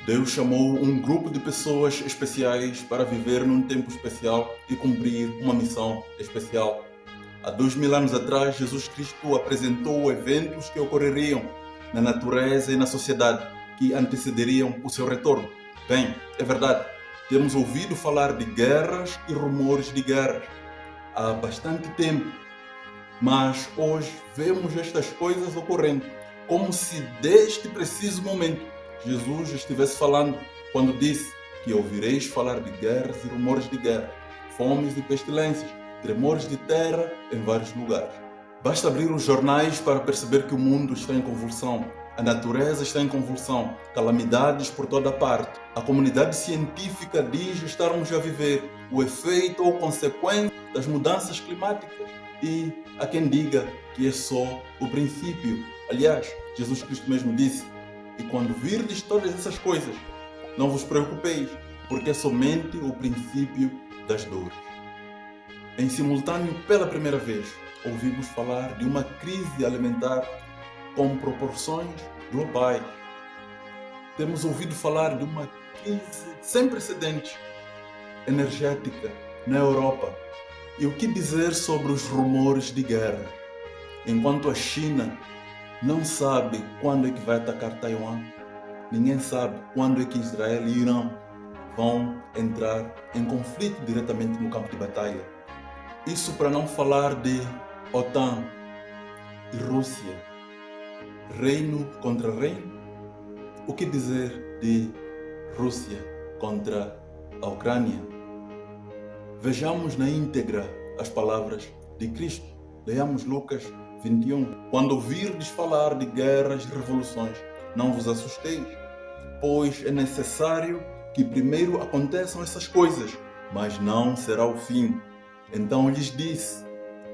Deus chamou um grupo de pessoas especiais para viver num tempo especial e cumprir uma missão especial. Há 2000 anos atrás, Jesus Cristo apresentou eventos que ocorreriam na natureza e na sociedade que antecederiam o seu retorno. Bem, é verdade, temos ouvido falar de guerras e rumores de guerras há bastante tempo, mas hoje vemos estas coisas ocorrendo, como se deste preciso momento Jesus estivesse falando quando disse que ouvireis falar de guerras e rumores de guerra, fomes e pestilências, tremores de terra em vários lugares. Basta abrir os jornais para perceber que o mundo está em convulsão, a natureza está em convulsão, calamidades por toda parte. A comunidade científica diz estarmos a viver o efeito ou consequência das mudanças climáticas. E há quem diga que é só o princípio. Aliás, Jesus Cristo mesmo disse: e quando virdes todas essas coisas, não vos preocupeis, porque é somente o princípio das dores. Em simultâneo, pela primeira vez, ouvimos falar de uma crise alimentar com proporções globais. Temos ouvido falar de uma crise sem precedentes energética na Europa. E o que dizer sobre os rumores de guerra? Enquanto a China não sabe quando é que vai atacar Taiwan, ninguém sabe quando é que Israel e Irã vão entrar em conflito diretamente no campo de batalha. Isso para não falar de OTAN e Rússia, reino contra reino. O que dizer de Rússia contra a Ucrânia? Vejamos na íntegra as palavras de Cristo. Leamos Lucas 21. Quando ouvirdes falar de guerras e revoluções, não vos assusteis, pois é necessário que primeiro aconteçam essas coisas, mas não será o fim. Então lhes disse: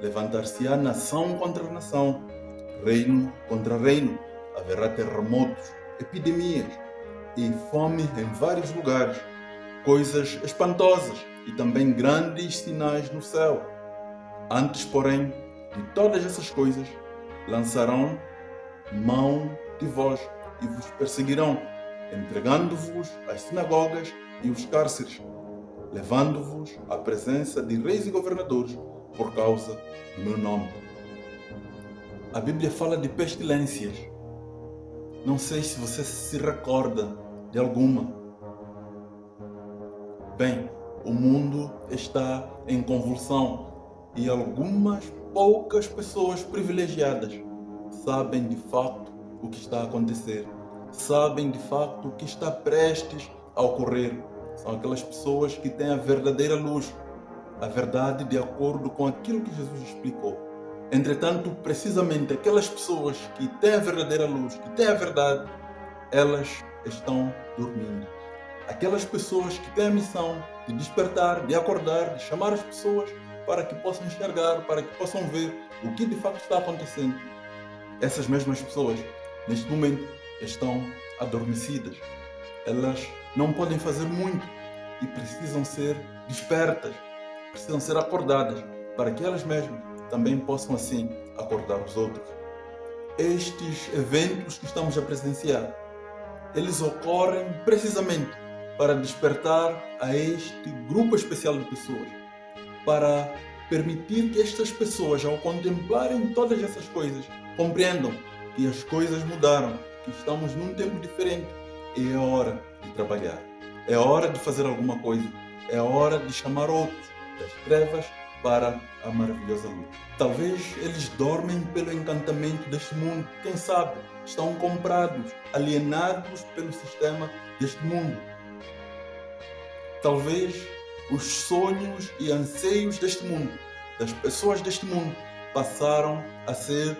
levantar-se-á nação contra nação, reino contra reino, haverá terremotos, epidemias e fome em vários lugares, coisas espantosas e também grandes sinais no céu. Antes, porém, de todas essas coisas, lançarão mão de vós e vos perseguirão, entregando-vos às sinagogas e os cárceres, levando-vos à presença de reis e governadores por causa do meu nome. A Bíblia fala de pestilências. Não sei se você se recorda de alguma. Bem, o mundo está em convulsão e algumas poucas pessoas privilegiadas sabem de facto o que está a acontecer, sabem de facto o que está prestes a ocorrer. São aquelas pessoas que têm a verdadeira luz, a verdade de acordo com aquilo que Jesus explicou. Entretanto, precisamente aquelas pessoas que têm a verdadeira luz, que têm a verdade, elas estão dormindo. Aquelas pessoas que têm a missão de despertar, de acordar, de chamar as pessoas para que possam enxergar, para que possam ver o que de facto está acontecendo. Essas mesmas pessoas, neste momento, estão adormecidas. Elas não podem fazer muito e precisam ser despertas, precisam ser acordadas, para que elas mesmas também possam assim acordar os outros. Estes eventos que estamos a presenciar, eles ocorrem precisamente para despertar a este grupo especial de pessoas, para permitir que estas pessoas, ao contemplarem todas essas coisas, compreendam que as coisas mudaram, que estamos num tempo diferente e é hora de trabalhar. É hora de fazer alguma coisa. É hora de chamar outros das trevas para a maravilhosa luz. Talvez eles dormem pelo encantamento deste mundo. Quem sabe estão comprados, alienados pelo sistema deste mundo. Talvez os sonhos e anseios deste mundo, das pessoas deste mundo, passaram a ser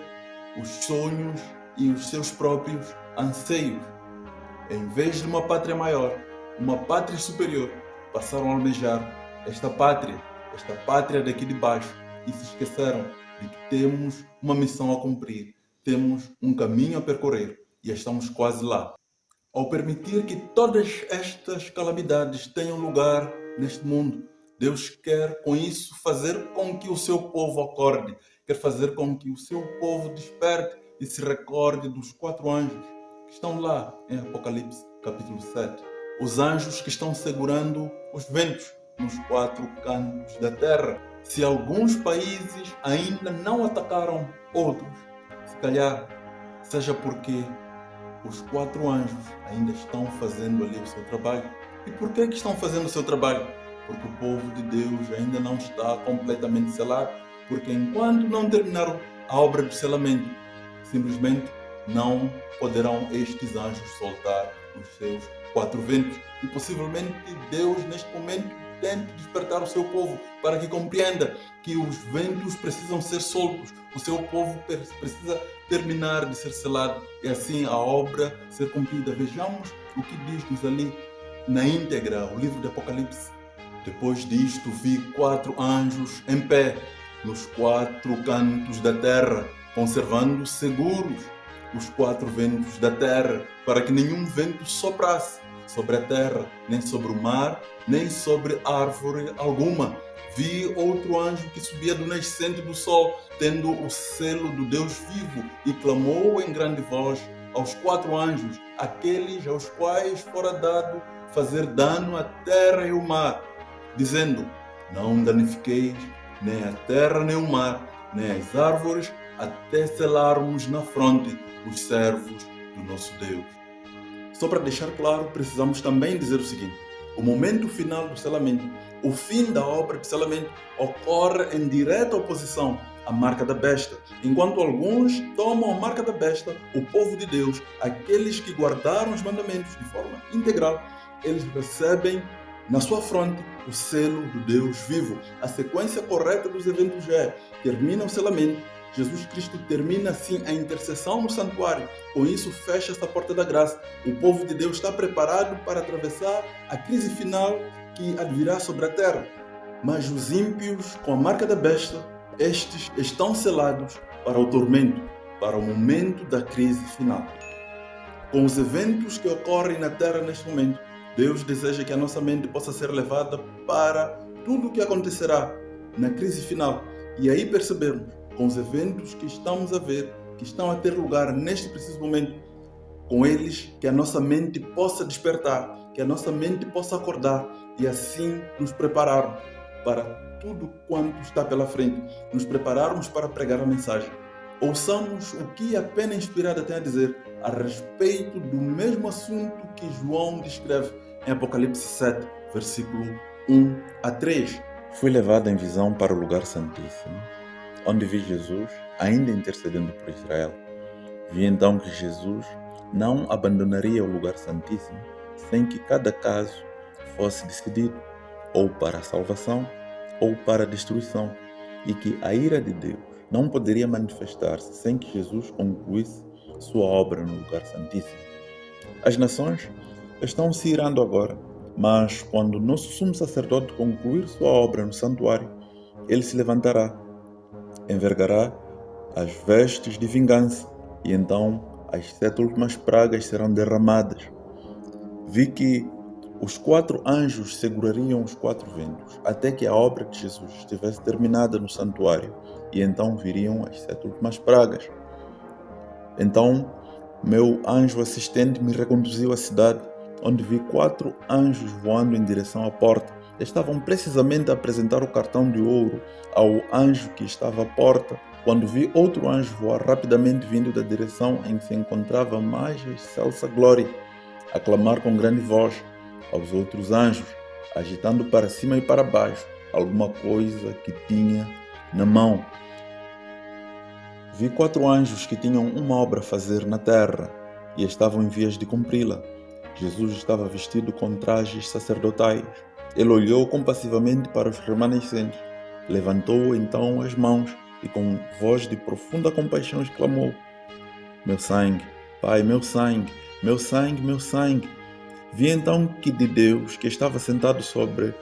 os sonhos e os seus próprios anseios. Em vez de uma pátria maior, uma pátria superior, passaram a almejar esta pátria daqui de baixo, e se esqueceram de que temos uma missão a cumprir, temos um caminho a percorrer e estamos quase lá. Ao permitir que todas estas calamidades tenham lugar neste mundo, Deus quer com isso fazer com que o seu povo acorde, quer fazer com que o seu povo desperte e se recorde dos 4 anjos. que estão lá em Apocalipse capítulo 7. Os anjos que estão segurando os ventos nos 4 cantos da terra. Se alguns países ainda não atacaram outros, se calhar seja porque os 4 anjos ainda estão fazendo ali o seu trabalho. E por que estão fazendo o seu trabalho? Porque o povo de Deus ainda não está completamente selado. Porque enquanto não terminaram a obra do selamento, simplesmente não poderão estes anjos soltar os seus 4 ventos. E possivelmente Deus, neste momento, tente despertar o seu povo para que compreenda que os ventos precisam ser soltos. O seu povo precisa terminar de ser selado e assim a obra ser cumprida. Vejamos o que diz-nos ali na íntegra, o livro de Apocalipse. Depois disto vi 4 anjos em pé nos 4 cantos da terra, conservando seguros os 4 ventos da terra, para que nenhum vento soprasse sobre a terra, nem sobre o mar, nem sobre árvore alguma. Vi outro anjo que subia do nascente do sol, tendo o selo do Deus vivo, e clamou em grande voz aos 4 anjos, aqueles aos quais fora dado fazer dano à terra e ao mar, dizendo: não danifiqueis nem a terra nem o mar, nem as árvores, até selarmos na fronte os servos do nosso Deus. Só para deixar claro, precisamos também dizer o seguinte: o momento final do selamento, o fim da obra de selamento, ocorre em direta oposição à marca da besta. Enquanto alguns tomam a marca da besta, o povo de Deus, aqueles que guardaram os mandamentos de forma integral, eles recebem na sua fronte o selo do Deus vivo. A sequência correta dos eventos é: termina o selamento, Jesus Cristo termina assim a intercessão no santuário. Com isso fecha esta porta da graça. O povo de Deus está preparado para atravessar a crise final que advirá sobre a terra. Mas os ímpios, com a marca da besta, estes estão selados para o tormento, para o momento da crise final. Com os eventos que ocorrem na terra neste momento, Deus deseja que a nossa mente possa ser levada para tudo o que acontecerá na crise final. E aí percebermos, com os eventos que estamos a ver, que estão a ter lugar neste preciso momento, com eles que a nossa mente possa despertar, que a nossa mente possa acordar e assim nos prepararmos para tudo quanto está pela frente, nos prepararmos para pregar a mensagem. Ouçamos o que a Pena Inspirada tem a dizer a respeito do mesmo assunto que João descreve em Apocalipse 7, versículo 1 a 3. Fui levado em visão para o lugar santíssimo, onde vi Jesus ainda intercedendo por Israel. Vi então que Jesus não abandonaria o lugar santíssimo sem que cada caso fosse decidido, ou para a salvação ou para a destruição, e que a ira de Deus não poderia manifestar-se sem que Jesus concluísse sua obra no lugar santíssimo. As nações estão se irando agora, mas quando nosso sumo sacerdote concluir sua obra no santuário, ele se levantará, envergará as vestes de vingança, e então as 7 últimas pragas serão derramadas. Vi que os 4 anjos segurariam os 4 ventos, até que a obra de Jesus estivesse terminada no santuário, e então viriam as 7 últimas pragas. Então, meu anjo assistente me reconduziu à cidade, onde vi 4 anjos voando em direção à porta. Estavam precisamente a apresentar o cartão de ouro ao anjo que estava à porta, quando vi outro anjo voar rapidamente vindo da direção em que se encontrava mais a excelsa glória, a clamar com grande voz aos outros anjos, agitando para cima e para baixo alguma coisa que tinha na mão. Vi 4 anjos que tinham uma obra a fazer na terra e estavam em vias de cumpri-la. Jesus estava vestido com trajes sacerdotais. Ele olhou compassivamente para os remanescentes, levantou então as mãos e com voz de profunda compaixão exclamou: meu sangue, Pai, meu sangue, meu sangue, meu sangue. Vi então que de Deus, que estava sentado sobre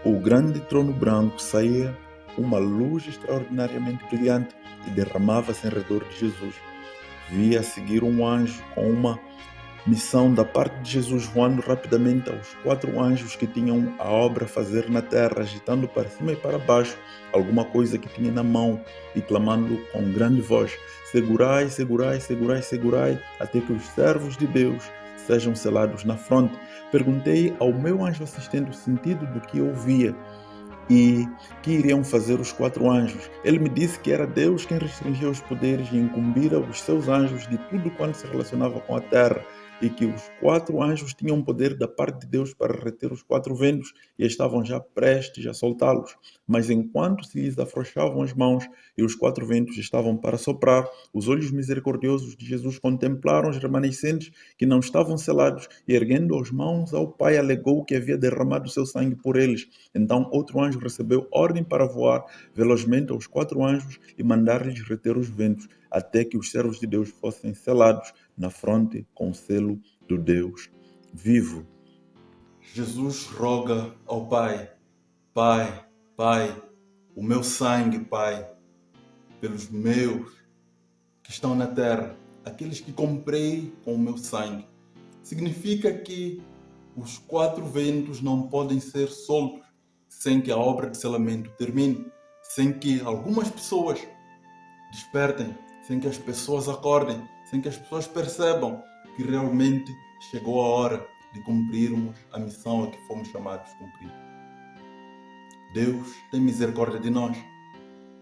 o grande trono branco, saía uma luz extraordinariamente brilhante e derramava-se em redor de Jesus. Vi a seguir um anjo com uma missão da parte de Jesus, voando rapidamente aos 4 anjos que tinham a obra a fazer na terra, agitando para cima e para baixo alguma coisa que tinha na mão e clamando com grande voz: segurai, segurai, segurai, segurai, até que os servos de Deus sejam selados na fronte. Perguntei ao meu anjo assistente o sentido do que ouvia e que iriam fazer os 4 anjos. Ele me disse que era Deus quem restringia os poderes e incumbira os seus anjos de tudo quanto se relacionava com a terra, e que os 4 anjos tinham poder da parte de Deus para reter os 4 ventos e estavam já prestes a soltá-los. Mas enquanto se lhes afrouxavam as mãos e os 4 ventos estavam para soprar, os olhos misericordiosos de Jesus contemplaram os remanescentes que não estavam selados e, erguendo as mãos ao Pai, alegou que havia derramado seu sangue por eles. Então outro anjo recebeu ordem para voar velozmente aos 4 anjos e mandar-lhes reter os ventos, até que os servos de Deus fossem selados na fronte com o selo do Deus vivo. Jesus roga ao Pai: Pai, Pai, o meu sangue, Pai, pelos meus que estão na terra, aqueles que comprei com o meu sangue. Significa que os 4 ventos não podem ser soltos sem que a obra de selamento termine, sem que algumas pessoas despertem, sem que as pessoas acordem, sem que as pessoas percebam que realmente chegou a hora de cumprirmos a missão a que fomos chamados a cumprir. Deus tem misericórdia de nós,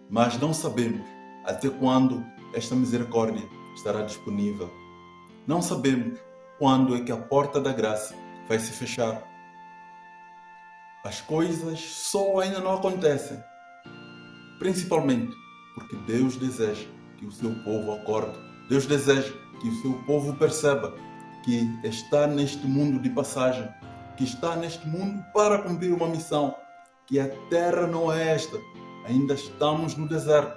mas não sabemos até quando esta misericórdia estará disponível. Não sabemos quando é que a porta da graça vai se fechar. As coisas só ainda não acontecem, principalmente porque Deus deseja que o seu povo acorde. Deus deseja que o seu povo perceba que está neste mundo de passagem, que está neste mundo para cumprir uma missão, que a terra não é esta. Ainda estamos no deserto.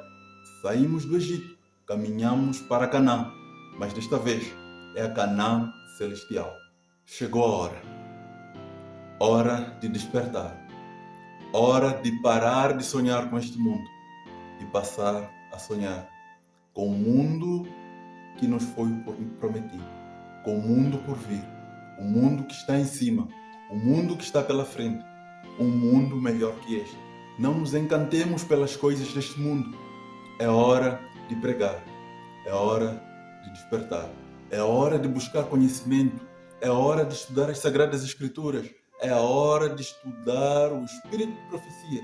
Saímos do Egito, caminhamos para Canaã, mas desta vez é a Canaã celestial. Chegou a hora de despertar, hora de parar de sonhar com este mundo e passar a sonhar com o mundo que nos foi prometido, com o mundo por vir, o mundo que está em cima, o mundo que está pela frente, um mundo melhor que este. Não nos encantemos pelas coisas deste mundo. É hora de pregar, é hora de despertar, é hora de buscar conhecimento, é hora de estudar as Sagradas Escrituras, é a hora de estudar o Espírito de Profecia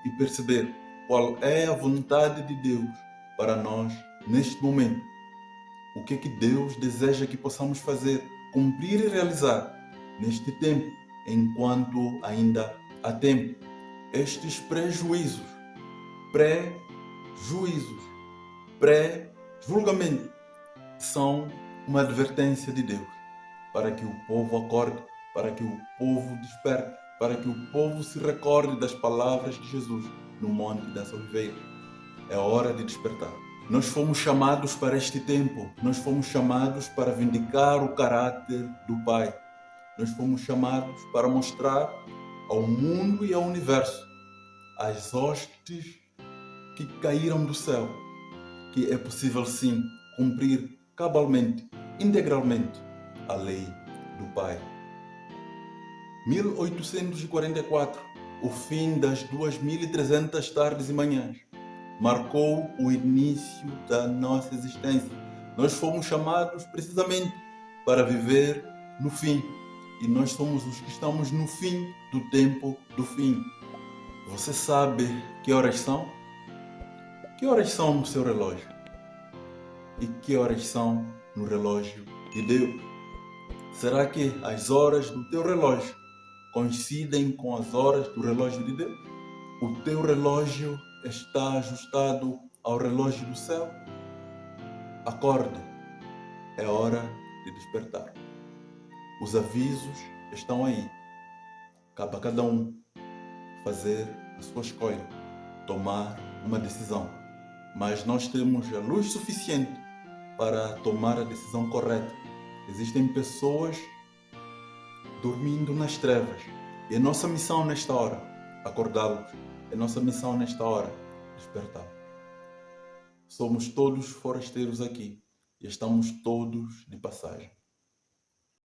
e perceber qual é a vontade de Deus para nós neste momento. O que é que Deus deseja que possamos fazer, cumprir e realizar neste tempo, enquanto ainda há tempo. Estes pré-julgamento, são uma advertência de Deus para que o povo acorde, para que o povo desperte, para que o povo se recorde das palavras de Jesus no Monte das Oliveiras. É hora de despertar. Nós fomos chamados para este tempo, nós fomos chamados para vindicar o caráter do Pai. Nós fomos chamados para mostrar ao mundo e ao universo, às hostes que caíram do céu, que é possível sim cumprir cabalmente, integralmente a lei do Pai. 1844, o fim das 2300 tardes e manhãs, marcou o início da nossa existência. Nós fomos chamados precisamente para viver no fim, e nós somos os que estamos no fim do tempo do fim. Você sabe que horas são? Que horas são no seu relógio? E que horas são no relógio de Deus? Será que as horas do teu relógio coincidem com as horas do relógio de Deus? O teu relógio está ajustado ao relógio do céu? Acorde, é hora de despertar. Os avisos estão aí. Cabe a cada um fazer a sua escolha, tomar uma decisão. Mas nós temos a luz suficiente para tomar a decisão correta. Existem pessoas dormindo nas trevas. E a nossa missão nesta hora, acordá-los. É nossa missão nesta hora, despertar. Somos todos forasteiros aqui e estamos todos de passagem.